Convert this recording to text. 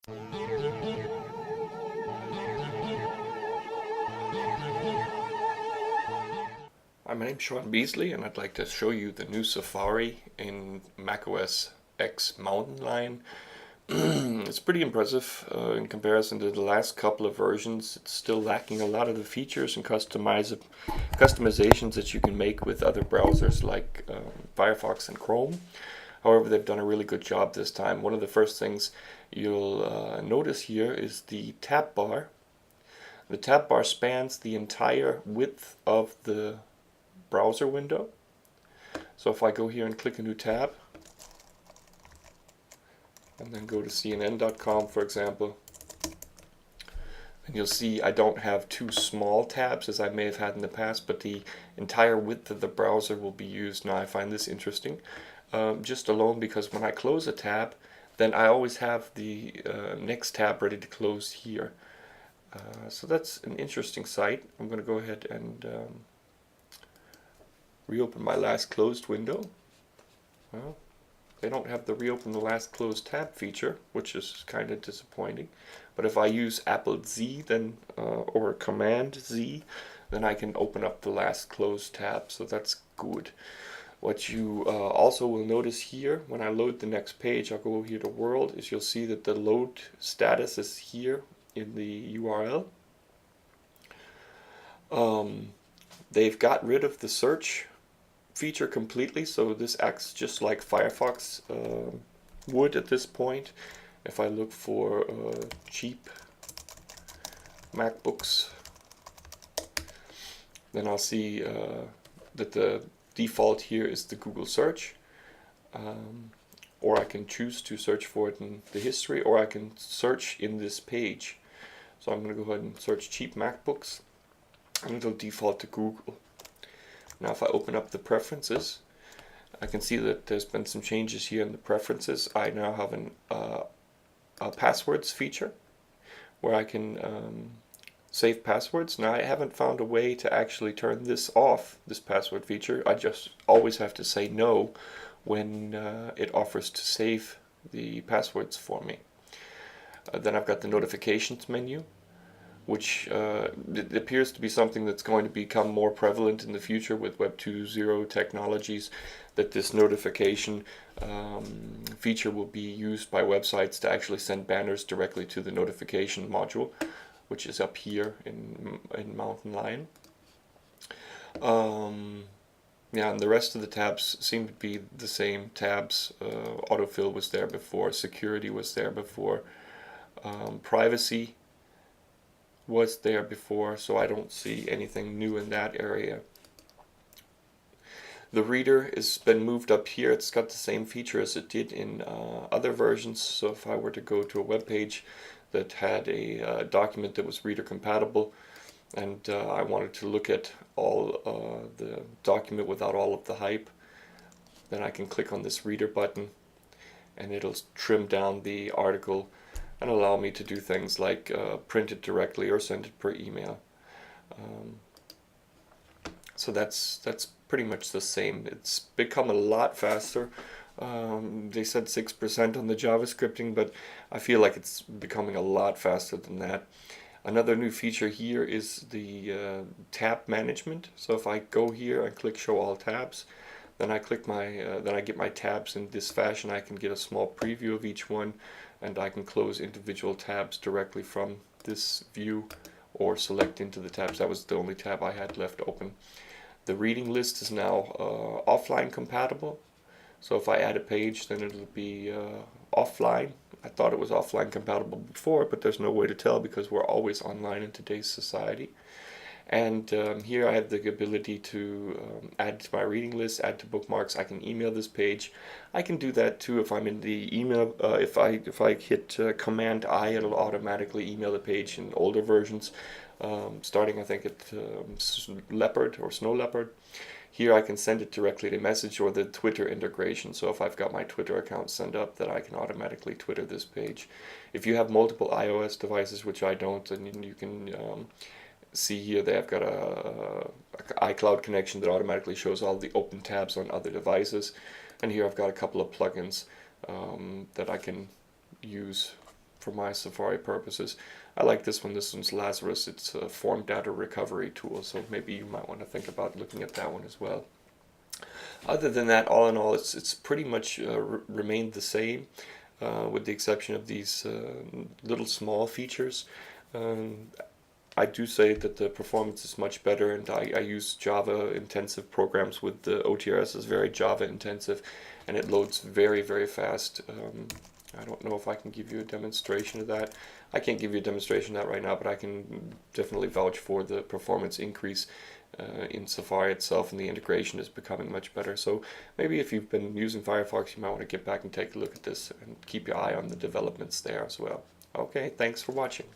Hi, my name's Sean Beasley, and I'd like to show you the new Safari in Mac OSX Mountain Lion. It's pretty impressive in comparison to the last couple of versions. It's still lacking a lot of the features and customizations that you can make with other browsers like Firefox and Chrome. However, they've done a really good job this time. One of the first things you'll notice here is the tab bar. The tab bar spans the entire width of the browser window. So if I go here and click a new tab, and then go to CNN.com, for example, and you'll see I don't have two small tabs as I may have had in the past, but the entire width of the browser will be used. Now I find this interesting, just alone because when I close a tab, then I always have the next tab ready to close here. So that's an interesting sight. I'm going to go ahead and reopen my last closed window. Well, they don't have the reopen the last closed tab feature, which is kind of disappointing. But if I use Apple Z then or Command Z, then I can open up the last closed tab, so that's good. What you also will notice here when I load the next page, I'll go here to World, is you'll see that the load status is here in the URL. They've got rid of the search feature completely, so this acts just like Firefox would at this point. If I look for cheap MacBooks, then I'll see that the default here is the Google search, or I can choose to search for it in the history, or I can search in this page. So I'm going to go ahead and search cheap MacBooks, and it'll default to Google. Now if I open up the preferences, I can see that there's been some changes here in the preferences. I now have a passwords feature where I can save passwords. Now I haven't found a way to actually turn this off, this password feature. I just always have to say no when it offers to save the passwords for me. Then I've got the notifications menu, which it appears to be something that's going to become more prevalent in the future with Web 2.0 technologies, that this notification feature will be used by websites to actually send banners directly to the notification module, which is up here in Mountain Lion. Yeah, and the rest of the tabs seem to be the same tabs. Autofill was there before, security was there before, privacy was there before, so I don't see anything new in that area. The reader has been moved up here. It's got the same feature as it did in other versions. So if I were to go to a web page that had a document that was reader compatible, and I wanted to look at all the document without all of the hype, then I can click on this reader button, and it'll trim down the article and allow me to do things like print it directly or send it per email. So that's pretty much the same. It's become a lot faster. They said 6% on the JavaScripting, but I feel like it's becoming a lot faster than that. Another new feature here is the tab management. So if I go here and click Show All Tabs, then I click then I get my tabs in this fashion. I can get a small preview of each one, and I can close individual tabs directly from this view or select into the tabs. That was the only tab I had left open. The reading list is now offline compatible. So if I add a page, then it'll be offline. I thought it was offline compatible before, but there's no way to tell because we're always online in today's society. And here I have the ability to add to my reading list, add to bookmarks. I can email this page. I can do that too if I'm in the email. If I hit Command I, it'll automatically email the page in older versions, starting I think at Leopard or Snow Leopard. Here I can send it directly to message or the Twitter integration. So if I've got my Twitter account set up, then I can automatically Twitter this page. If you have multiple iOS devices, which I don't, then you can see here they've got a iCloud connection that automatically shows all the open tabs on other devices. And here I've got a couple of plugins that I can use for my Safari purposes. I like this one. This one's Lazarus. It's a form data recovery tool, so maybe you might want to think about looking at that one as well. Other than that, all in all, it's pretty much remained the same, with the exception of these little small features. Um, I do say that the performance is much better, and I use Java intensive programs with the OTRS is very Java intensive, and it loads very, very fast. I don't know if I can give you a demonstration of that. I can't give you a demonstration of that right now, but I can definitely vouch for the performance increase in Safari itself, and the integration is becoming much better. So maybe if you've been using Firefox, you might want to get back and take a look at this and keep your eye on the developments there as well. Okay, thanks for watching.